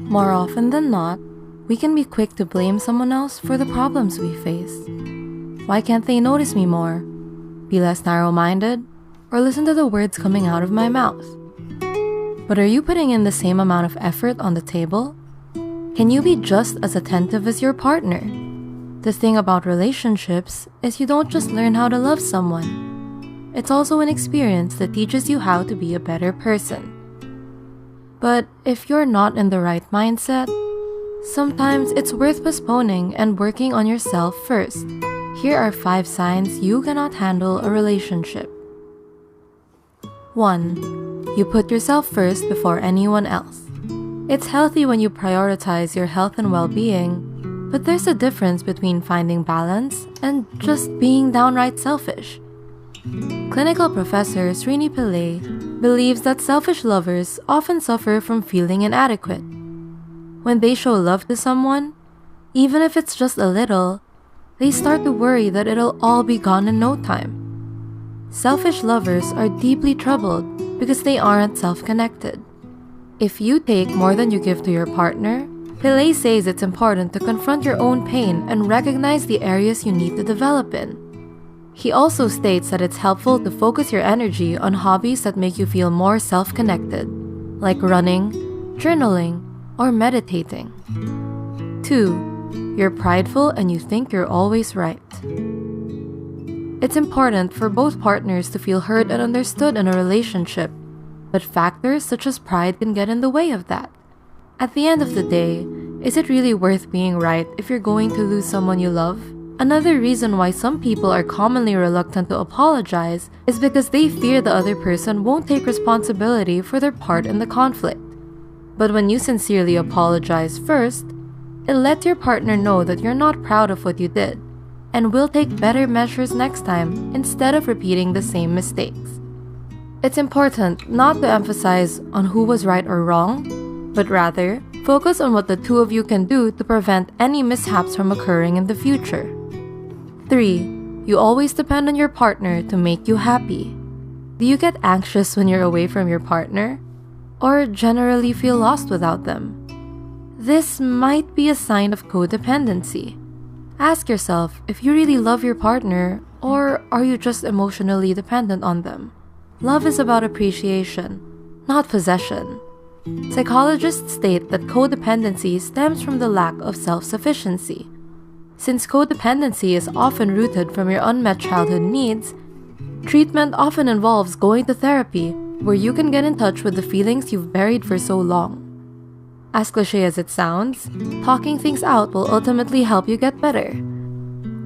More often than not, we can be quick to blame someone else for the problems we face. Why can't they notice me more? Be less narrow-minded? Or listen to the words coming out of my mouth? But are you putting in the same amount of effort on the table? Can you be just as attentive as your partner? The thing about relationships is you don't just learn how to love someone. It's also an experience that teaches you how to be a better person. But if you're not in the right mindset, sometimes it's worth postponing and working on yourself first. Here are 5 signs you cannot handle a relationship. 1. You put yourself first before anyone else. It's healthy when you prioritize your health and well-being, but there's a difference between finding balance and just being downright selfish. Clinical professor Srini Pillai believes that selfish lovers often suffer from feeling inadequate. When they show love to someone, even if it's just a little, they start to worry that it'll all be gone in no time. Selfish lovers are deeply troubled because they aren't self-connected. If you take more than you give to your partner, Pillai says it's important to confront your own pain and recognize the areas you need to develop in. He also states that it's helpful to focus your energy on hobbies that make you feel more self-connected, like running, journaling, or meditating. 2. You're prideful and you think you're always right. It's important for both partners to feel heard and understood in a relationship, but factors such as pride can get in the way of that. At the end of the day, is it really worth being right if you're going to lose someone you love? Another reason why some people are commonly reluctant to apologize is because they fear the other person won't take responsibility for their part in the conflict. But when you sincerely apologize first, it lets your partner know that you're not proud of what you did and will take better measures next time instead of repeating the same mistakes. It's important not to emphasize on who was right or wrong, but rather focus on what the two of you can do to prevent any mishaps from occurring in the future. 3. You always depend on your partner to make you happy. Do you get anxious when you're away from your partner? Or generally feel lost without them? This might be a sign of codependency. Ask yourself if you really love your partner, or are you just emotionally dependent on them? Love is about appreciation, not possession. Psychologists state that codependency stems from the lack of self-sufficiency. Since codependency is often rooted from your unmet childhood needs, treatment often involves going to therapy, where you can get in touch with the feelings you've buried for so long. As cliché as it sounds, talking things out will ultimately help you get better.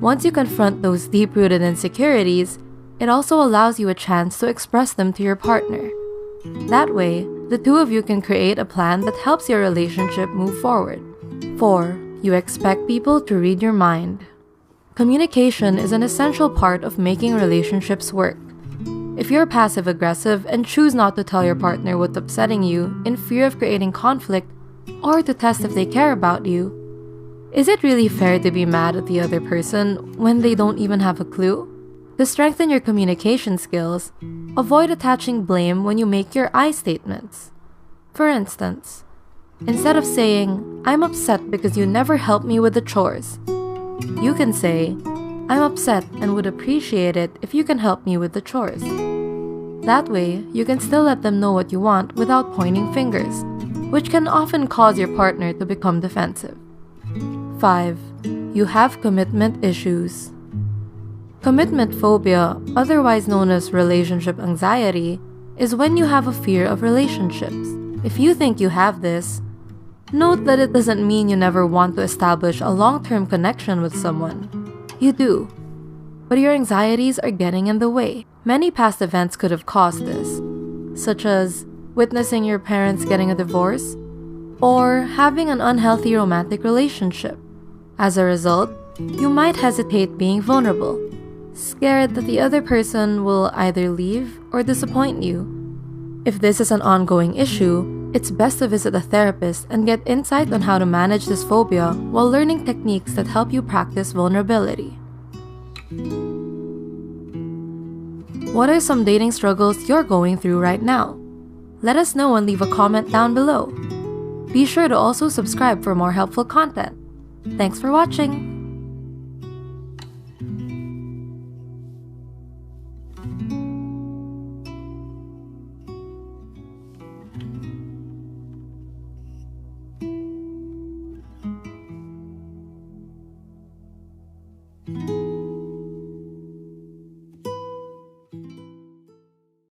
Once you confront those deep-rooted insecurities, it also allows you a chance to express them to your partner. That way, the two of you can create a plan that helps your relationship move forward. 4. You expect people to read your mind. Communication is an essential part of making relationships work. If you're passive-aggressive and choose not to tell your partner what's upsetting you in fear of creating conflict or to test if they care about you, is it really fair to be mad at the other person when they don't even have a clue? To strengthen your communication skills, avoid attaching blame when you make your I statements. For instance, instead of saying, "I'm upset because you never help me with the chores," you can say, "I'm upset and would appreciate it if you can help me with the chores." That way, you can still let them know what you want without pointing fingers, which can often cause your partner to become defensive. 5. You have commitment issues. Commitment phobia, otherwise known as relationship anxiety, is when you have a fear of relationships. If you think you have this, note that it doesn't mean you never want to establish a long-term connection with someone. You do. But your anxieties are getting in the way. Many past events could have caused this, such as witnessing your parents getting a divorce or having an unhealthy romantic relationship. As a result, you might hesitate being vulnerable, scared that the other person will either leave or disappoint you. If this is an ongoing issue, it's best to visit a therapist and get insight on how to manage this phobia while learning techniques that help you practice vulnerability. What are some dating struggles you're going through right now? Let us know and leave a comment down below. Be sure to also subscribe for more helpful content. Thanks for watching!